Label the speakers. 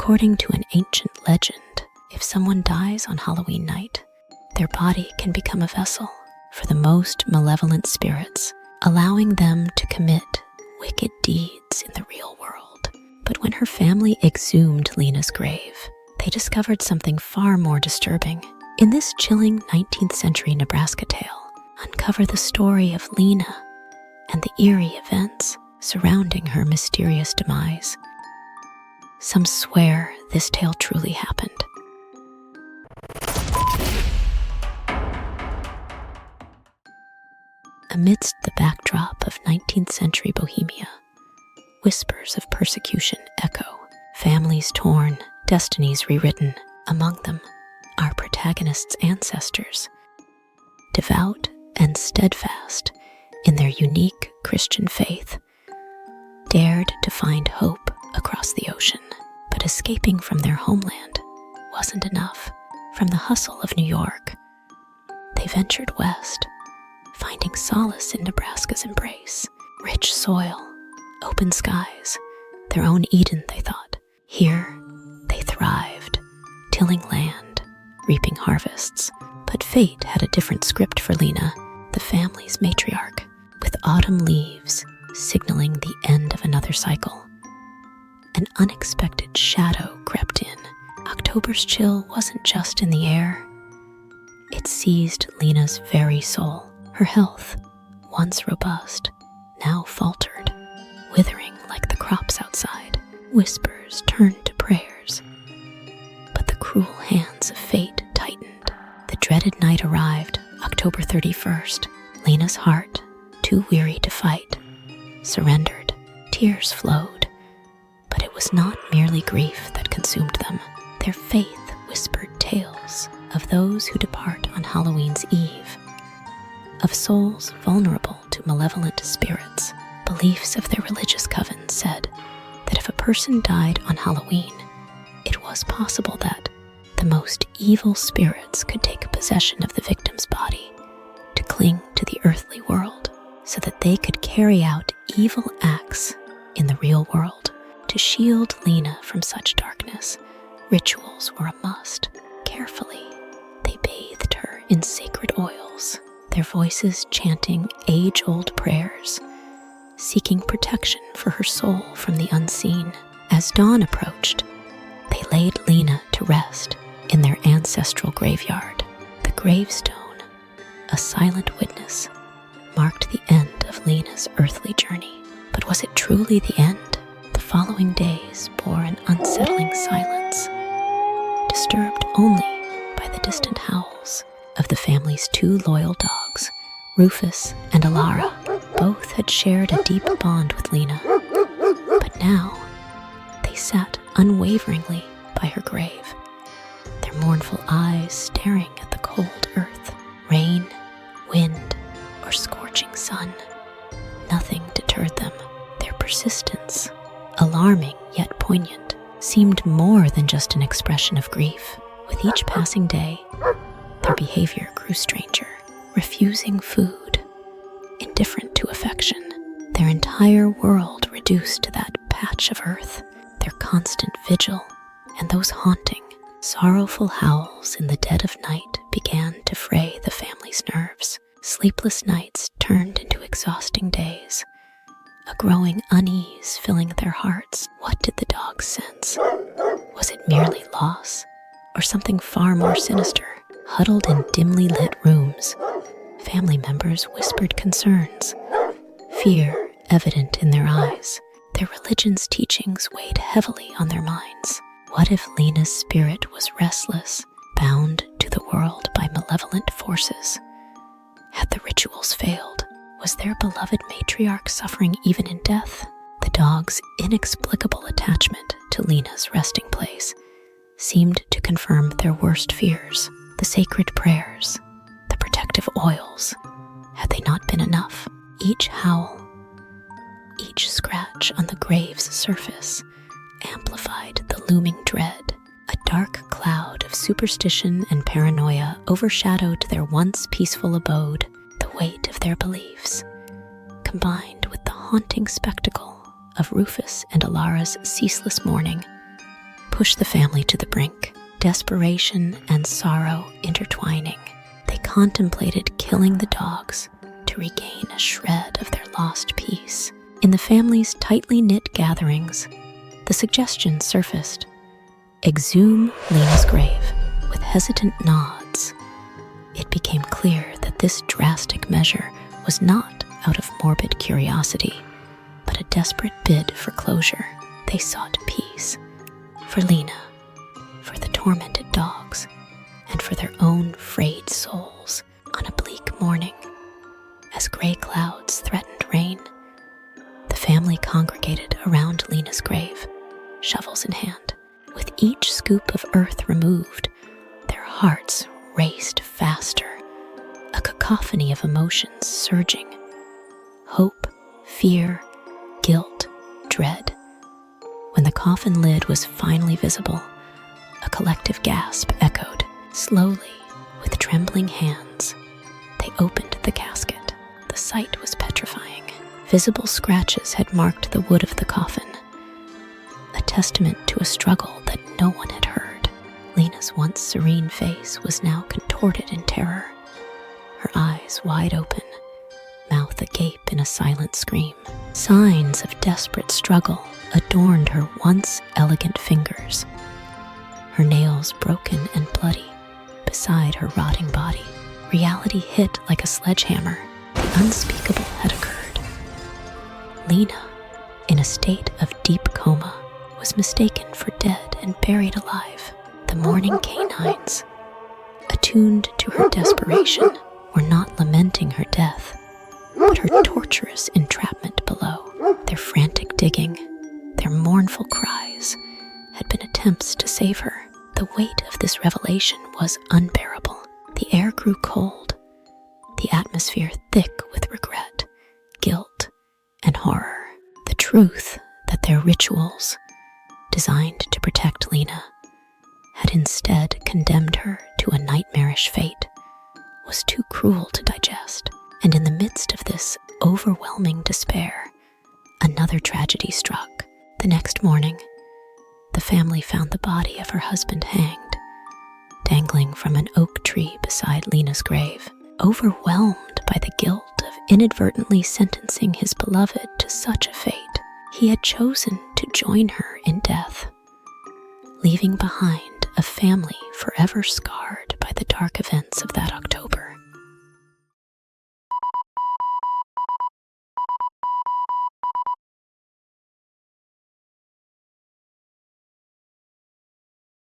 Speaker 1: According to an ancient legend, if someone dies on Halloween night, their body can become a vessel for the most malevolent spirits, allowing them to commit wicked deeds in the real world. But when her family exhumed Lena's grave, they discovered something far more disturbing. In this chilling 19th century Nebraska tale, uncover the story of Lena and the eerie events surrounding her mysterious demise. Some swear this tale truly happened. Amidst the backdrop of 19th century Bohemia, whispers of persecution echo, families torn, destinies rewritten. Among them, our protagonist's ancestors, devout and steadfast in their unique Christian faith, dared to find hope across the ocean. But escaping from their homeland wasn't enough. From the hustle of New York, they ventured west, finding solace in Nebraska's embrace. Rich soil, open skies, their own Eden, they thought. Here, they thrived, tilling land, reaping harvests. But fate had a different script for Lena, the family's matriarch, with autumn leaves signaling the end of another cycle. An unexpected shadow crept in. October's chill wasn't just in the air. It seized Lena's very soul. Her health, once robust, now faltered, withering like the crops outside. Whispers turned to prayers, but the cruel hands of fate tightened. The dreaded night arrived, October 31st. Lena's heart, too weary to fight, surrendered. Tears flowed, but it was not merely grief that consumed them. Their faith whispered tales of those who depart on Halloween's eve, of souls vulnerable to malevolent spirits. Beliefs of their religious coven said that if a person died on Halloween, it was possible that the most evil spirits could take possession of the victim's body to cling to the earthly world so that they could carry out evil acts in the real world. To shield Lena from such darkness, rituals were a must. Carefully, they bathed her in sacred oils, their voices chanting age-old prayers, seeking protection for her soul from the unseen. As dawn approached, they laid Lena to rest in their ancestral graveyard. The gravestone, a silent witness, marked the end of Lena's earthly journey. But was it truly the end? The following days bore an unsettling silence, disturbed only by the distant howls of the family's two loyal dogs, Rufus and Alara. Both had shared a deep bond with Lena, but now they sat unwaveringly by her grave, their mournful eyes staring at the cold earth. Rain, wind, or scorching sun, nothing deterred them. Their persistence, alarming yet poignant, seemed more than just an expression of grief. With each passing day, their behavior grew stranger, refusing food, indifferent to affection, their entire world reduced to that patch of earth. Their constant vigil and those haunting, sorrowful howls in the dead of night began to fray the family's nerves. Sleepless nights turned into exhausting days, a growing unease filling their hearts. What did the dogs sense? Was it merely loss, or something far more sinister? Huddled in dimly lit rooms, family members whispered concerns, fear evident in their eyes. Their religion's teachings weighed heavily on their minds. What if Lena's spirit was restless, bound to the world by malevolent forces? Had the rituals failed? Was their beloved matriarch suffering even in death? The dog's inexplicable attachment to Lena's resting place seemed to confirm their worst fears. The sacred prayers, the protective oils, had they not been enough? Each howl, each scratch on the grave's surface amplified the looming dread. A dark cloud of superstition and paranoia overshadowed their once peaceful abode. The weight of their beliefs, combined with the haunting spectacle of Rufus and Alara's ceaseless mourning, pushed the family to the brink, desperation and sorrow intertwining. They contemplated killing the dogs to regain a shred of their lost peace. In the family's tightly knit gatherings, the suggestion surfaced: exhume Lena's grave. With hesitant nods, it became clear that this drastic measure was not out of morbid curiosity, but a desperate bid for closure. They sought peace for Lena, for the tormented dogs, and for their own frayed souls. On a bleak morning, as gray clouds threatened rain, the family congregated around Lena's grave, shovels in hand. With each scoop of earth removed, their hearts raced faster, a cacophony of emotions surging: hope, fear, guilt, dread. When the coffin lid was finally visible, a collective gasp echoed. Slowly, with trembling hands, they opened the casket. The sight was petrifying. Visible scratches had marked the wood of the coffin, a testament to a struggle that no one had heard. Lena's once serene face was now contorted in terror, her eyes wide open, mouth agape in a silent scream. Signs of desperate struggle adorned her once elegant fingers, her nails broken and bloody beside her rotting body. Reality hit like a sledgehammer. The unspeakable had occurred. Lena, in a state of deep coma, was mistaken for dead and buried alive. The mourning canines, attuned to her desperation, were not lamenting her death, but her torturous entrapment below. Their frantic digging, their mournful cries, had been attempts to save her. The weight of this revelation was unbearable. The air grew cold, the atmosphere thick with regret, guilt, and horror. The truth that their rituals, designed to protect Lena, had instead condemned her to a nightmarish fate, was too cruel to digest. And in the midst of this overwhelming despair, another tragedy struck. The next morning, the family found the body of her husband hanged, dangling from an oak tree beside Lena's grave. Overwhelmed by the guilt of inadvertently sentencing his beloved to such a fate, he had chosen to join her in death, leaving behind a family forever scarred by the dark events of that October.